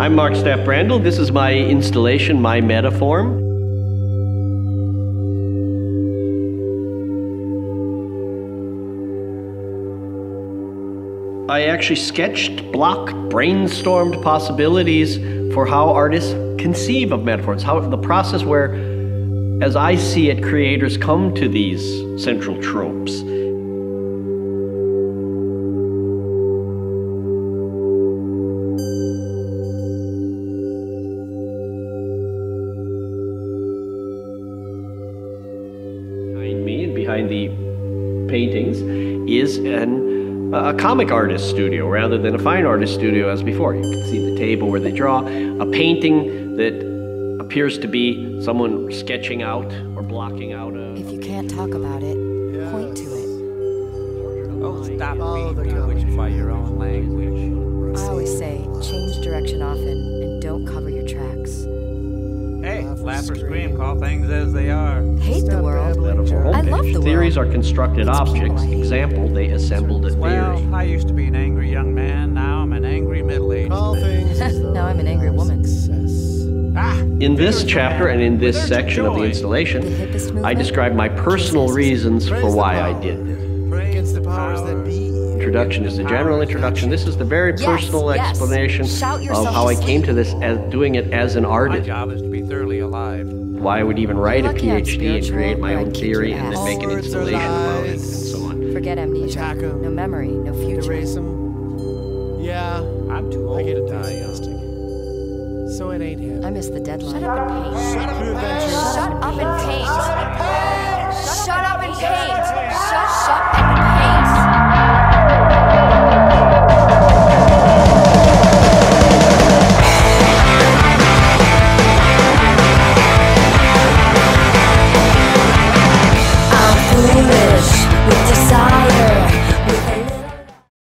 I'm Mark Staff Brandl. This is my installation, My Metaform. I actually sketched, blocked, brainstormed possibilities for how artists conceive of metaphors, how the process where, as I see it, creators come to these central tropes. Behind me and behind the paintings is a comic artist studio rather than a fine artist studio as before. You can see the table where they draw, a painting that appears to be someone sketching out or blocking out a... If you can't talk about it, point to it. Oh, stop being bewitched by your own language. I always say, change direction often and don't cover your tracks. Hey, laugh or scream, call things as they are. Hate the world. I love the world. Theories are constructed objects. Example, they assembled a theory. Well, I used to be an angry young man, now I'm an angry middle-aged man. Now I'm an angry woman. In this chapter and in this section of the installation, I describe my personal reasons for why I did this. Against the powers that be. Introduction is the general introduction. This is the very personal explanation of how I came to this, as doing it as an My artist. job is to be thoroughly alive. Why I would even write a PhD and create my own theory and then make an installation about it and so on. Forget amnesia. No memory, no future. Erase them. Yeah. I'm too old I get to it. die young. So it ain't him. I miss the deadline. Shut up and paint. Shut Shut up and paint. Shut up and paint. Shut up and paint. Shut up and